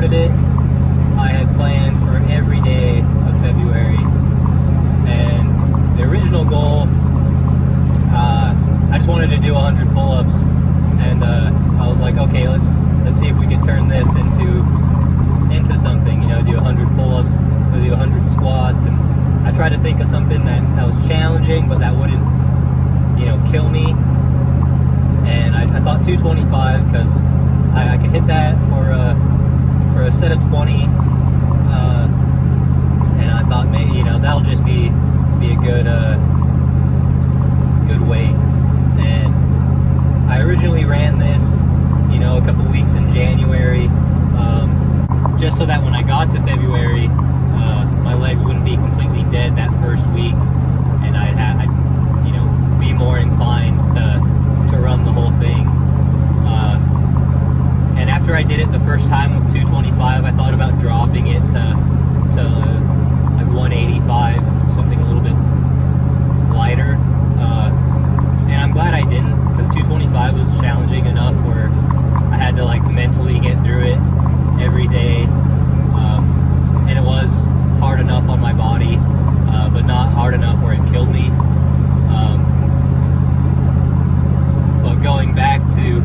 started it, I had planned for every day of February, and the original goal, I just wanted to do 100 pull-ups, and I was like, okay, let's see if we can turn this into something, do 100 pull-ups, do 100 squats, and I tried to think of something that was challenging, but that wouldn't, kill me, and I thought 225, because I could hit that for a set of 20, and I thought maybe that'll just be a good weight. And I originally ran this a couple weeks in January, just so that when I got to February, my legs wouldn't be completely dead that first week, and I'd be more inclined to run the whole thing. And after I did it the first time with 225, I thought about dropping it to like 185, something a little bit lighter. And I'm glad I didn't, because 225 was challenging enough where I had to mentally get through it every day. And it was hard enough on my body, but not hard enough where it killed me. But going back to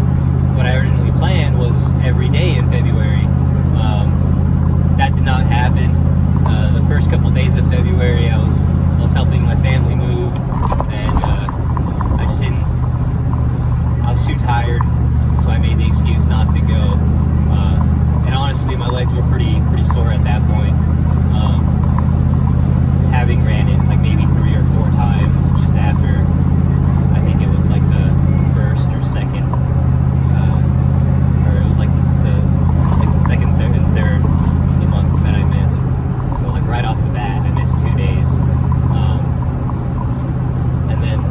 what I originally planned was every day in February. That did not happen. The first couple days of February, I was helping my family move, and I just didn't. I was too tired, so I made the excuse not to go. And honestly, my legs were pretty sore at that point. Having ran it maybe 3 or 4 times just after, I think it was the first or second, or it was the second, third, and third of the month that I missed. So right off the bat, I missed 2 days. And then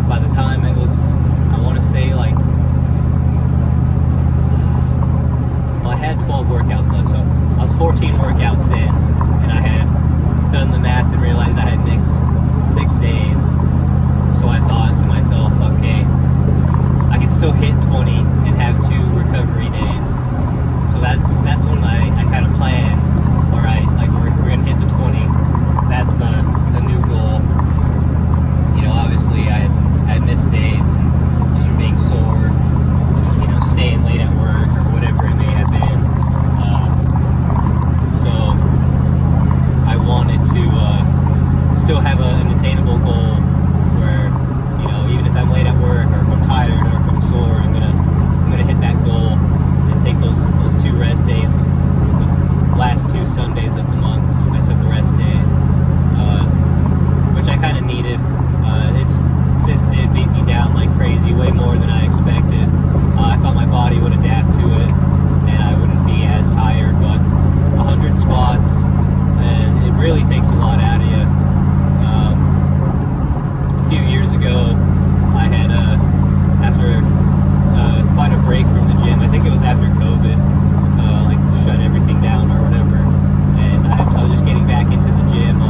by the time it was, I want to say well, I had 12 workouts left, so I was 14 workouts in, and I had done the math and realized I had missed 6 days. So I thought to myself, okay, I can still hit 20 and have 2 recovery days. So that's when I kind of planned, all right, we're gonna hit the 20. That's the new goal. Obviously I had missed days just from being sore, staying late at work or whatever it may have been. So I wanted to still have an attainable goal where, even if I'm late at work, or if I'm tired, or if I'm sore, I'm gonna hit that goal and take those 2 rest days. The last 2 Sundays of the month is when I took the rest days, which I kind of needed. This did beat me down like crazy, way more than I expected. I thought my body would adapt to it and I wouldn't be as tired, but 100 squats, and it really takes a lot out of you. A few years ago, I had, after quite a break from the gym, I think it was after COVID, shut everything down or whatever, and I was just getting back into the gym.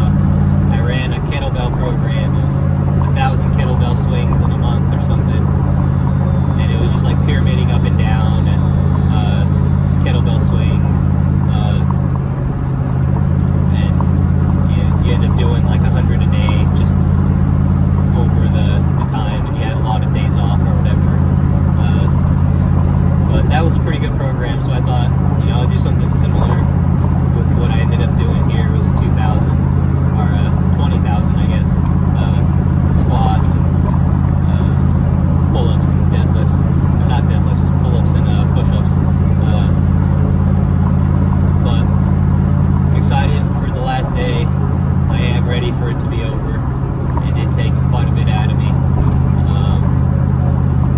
I ran a kettlebell program. It was 1,000 kettlebell swings in a month or something, and it was just pyramiding up and down, and kettlebell swings, and you end up doing 100 a day just over the time, and you had a lot of days off or whatever. But that was a pretty good program, so I thought, I'll do something similar with what I ended up doing here. It was 2,000 or 20,000, I guess, squats and pull-ups and deadlifts. Not deadlifts, pull-ups and push-ups. But I'm excited for the last day. I am ready for it to be over. It did take quite a bit out of me.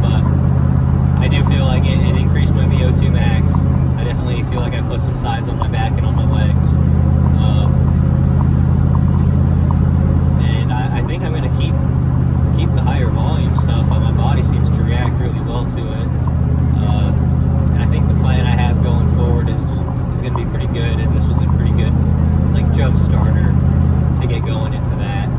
But I do feel like it increased my VO2 max. I definitely feel like I put some size on my back and on my legs. And I think I'm going to keep the higher volume stuff. My body seems to react really well to it. And I think the plan I have going forward is going to be pretty good. And this was a pretty good jump starter to get going into that.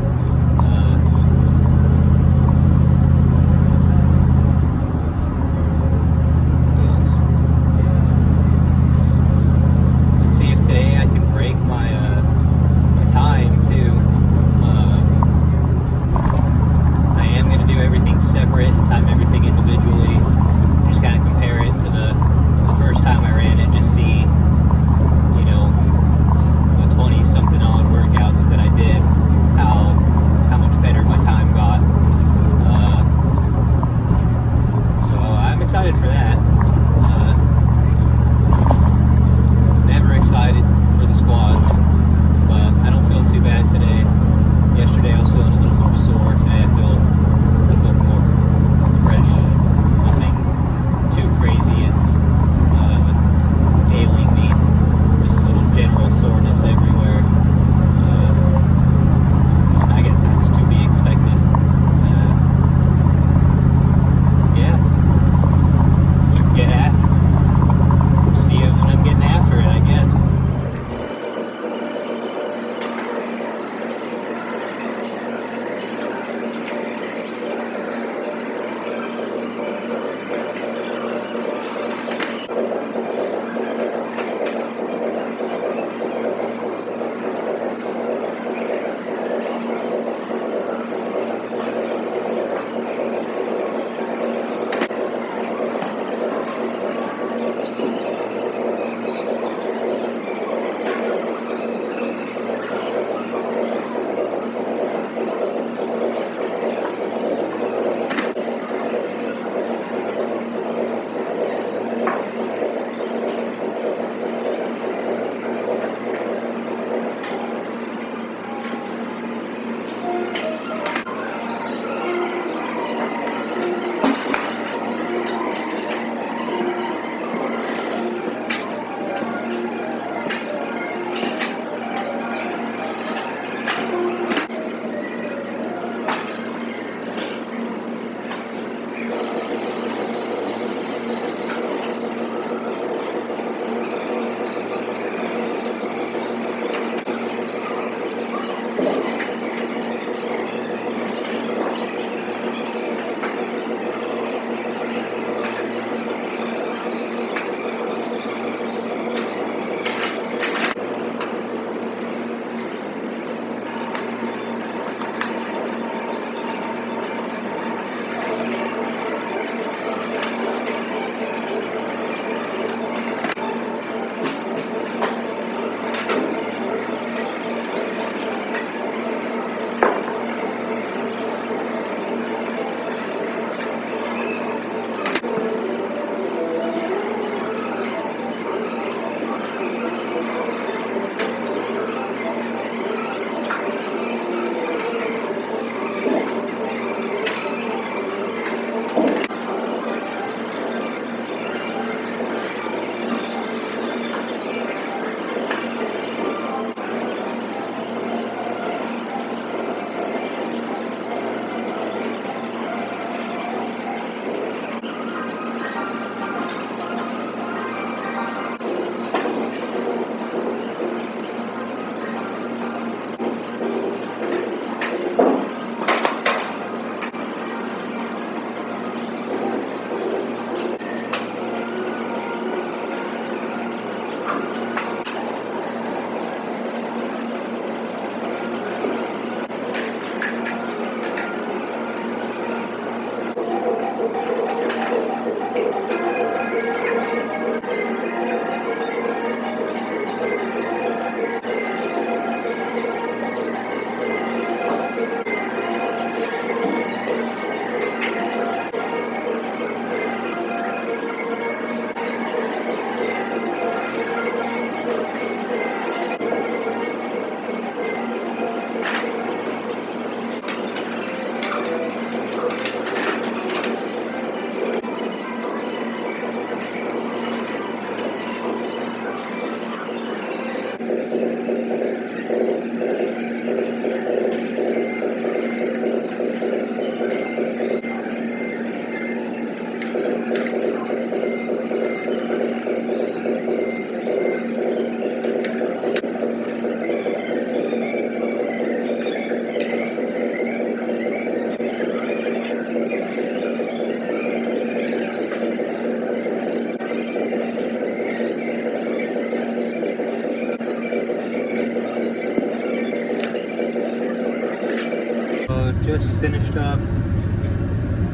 just finished up.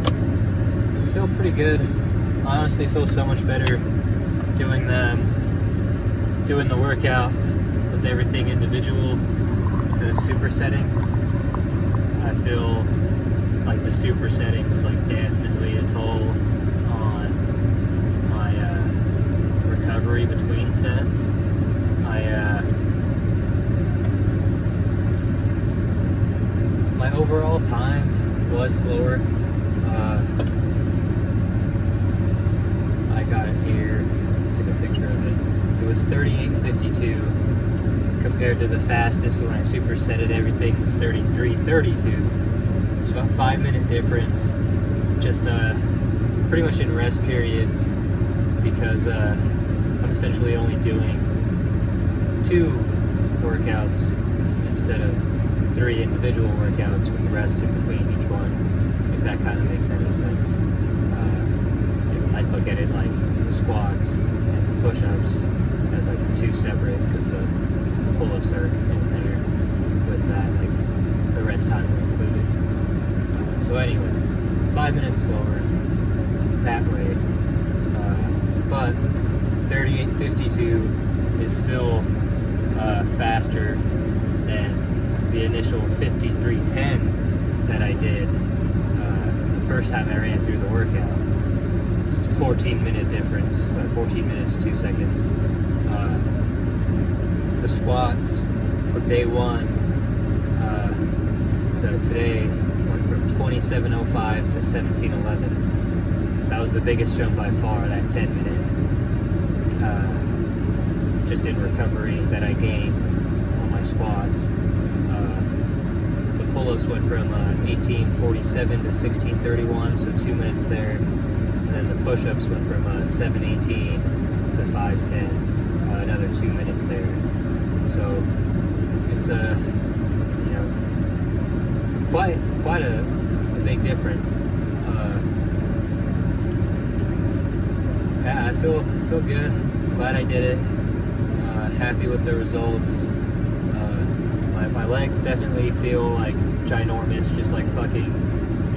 I feel pretty good. I honestly feel so much better doing the workout with everything individual instead of supersetting. I feel like the supersetting was like definitely a toll on my recovery between sets. My overall time was slower. I got it here, took a picture of it. It was 38:52 compared to the fastest when I supersetted everything was 33:32. It's about 5-minute difference, just pretty much in rest periods, because I'm essentially only doing 2 workouts instead of 3 individual workouts with rests in between each one, if that kind of makes any sense. I look at it like the squats and the push-ups as like the 2 separate, because the pull-ups are in there with that, like the rest times included. So anyway, 5 minutes slower that way, but 38:52 is still faster than the initial 53:10 that I did the first time I ran through the workout. It's a 14-minute difference, 14 minutes, 2 seconds. The squats from day 1 to today went from 27:05 to 17:11. That was the biggest jump by far, that 10-minute. Just in recovery that I gained on my squats. The pull-ups went from 18:47 to 16:31, so 2 minutes there. And then the push-ups went from 7:18 to 5:10, another 2 minutes there. So it's quite a big difference. Yeah, I feel good. Glad I did it. Happy with the results. My legs definitely feel like ginormous, just like fucking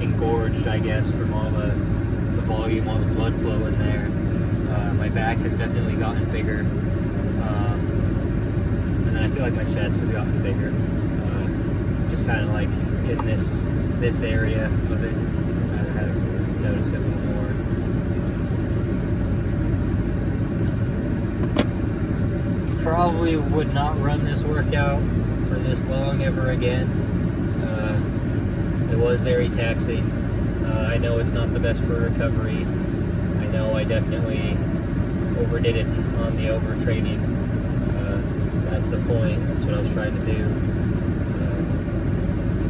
engorged, I guess, from all the volume, all the blood flow in there. My back has definitely gotten bigger. And then I feel like my chest has gotten bigger. Just kind of like in this area of it. I have noticed it a little more. Probably would not run this workout for this long ever again. It was very taxing. I know it's not the best for recovery. I know I definitely overdid it on the overtraining. That's the point. That's what I was trying to do.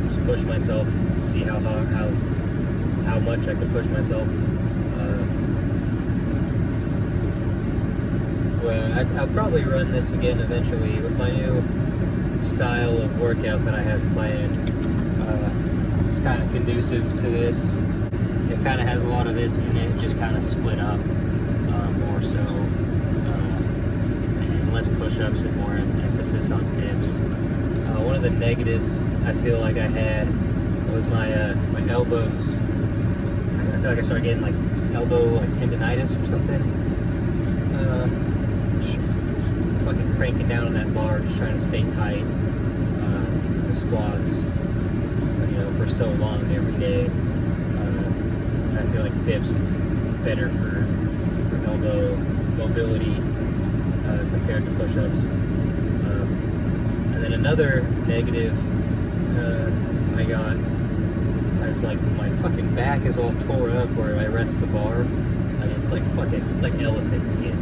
Just push myself, see how much I could push myself. I'll probably run this again eventually with my new style of workout that I have planned. It's kind of conducive to this. It kind of has a lot of this in it, just kind of split up more so, and less push-ups and more emphasis on dips. One of the negatives I feel like I had was my elbows. I feel like I started getting like elbow tendonitis or something. Fucking cranking down on that bar, just trying to stay tight. The squats, for so long every day. I feel like dips is better for elbow mobility compared to push-ups. And then another negative I got is like my fucking back is all tore up where I rest the bar. Like it's like elephant skin.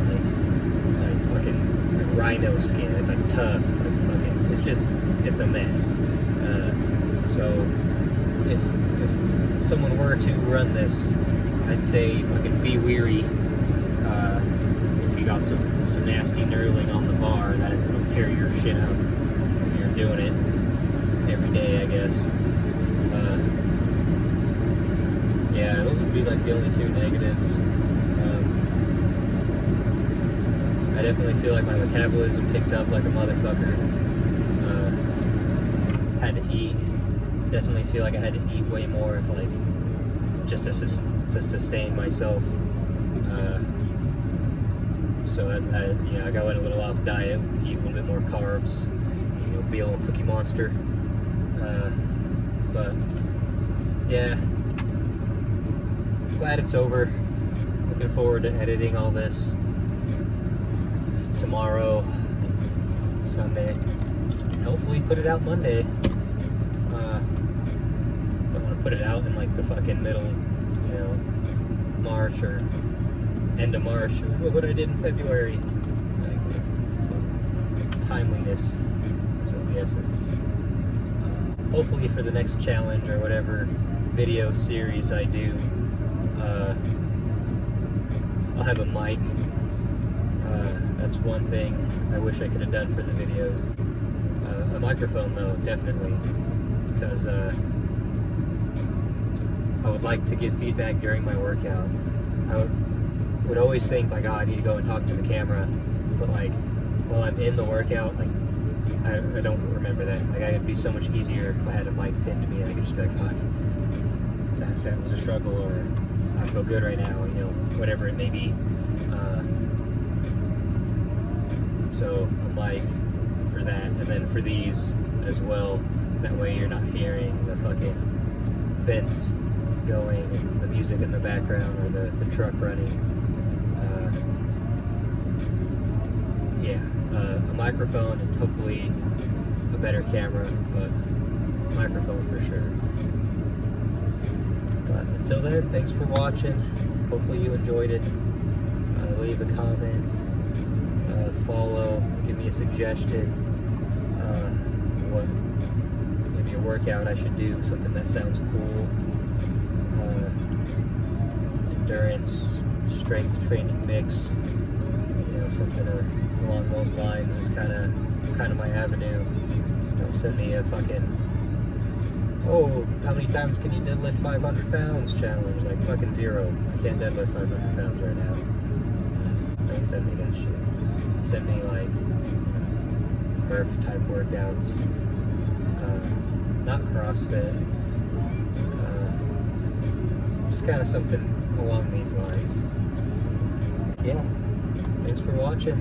Like fucking rhino skin. It's like tough. Like fucking. It's a mess. So if someone were to run this, I'd say fucking be weary. If you got some nasty knurling on the bar, that is gonna tear your shit up if you're doing it every day, I guess. Yeah, those would be like the only two negatives. I definitely feel like my metabolism picked up like a motherfucker. Had to eat definitely feel like I had to eat way more, like just to sustain myself. So I went a little off diet, eat a little bit more carbs, be a little Cookie Monster. But yeah, glad it's over. Looking forward to editing all this tomorrow, Sunday. Hopefully put it out Monday. Don't want to put it out in like the fucking middle, March or end of March. What I did in February. So, timeliness is of the essence. Hopefully for the next challenge or whatever video series I do, I'll have a mic. That's one thing I wish I could have done for the videos. A microphone though, definitely, because I would like to give feedback during my workout. I would always think like, oh, I need to go and talk to the camera, but like while I'm in the workout, like I don't remember that. Like it'd be so much easier if I had a mic pinned to me and I could just be like, fuck, that set was a struggle, or I feel good right now, whatever it may be. So a mic for that, and then for these as well. That way you're not hearing the fucking vents going and the music in the background or the truck running. A microphone and hopefully a better camera, but microphone for sure. But until then, thanks for watching. Hopefully you enjoyed it. Leave a comment, follow, give me a suggestion, what maybe a workout I should do, something that sounds cool. Endurance, strength training mix, something along those lines is kind of my avenue. Don't send me a fucking, oh, how many times can you deadlift 500 pounds challenge? Like fucking 0. I can't deadlift 500 pounds right now. Don't send me that shit. Send me like Murph type workouts, not CrossFit, just kind of something along these lines. Yeah, thanks for watching.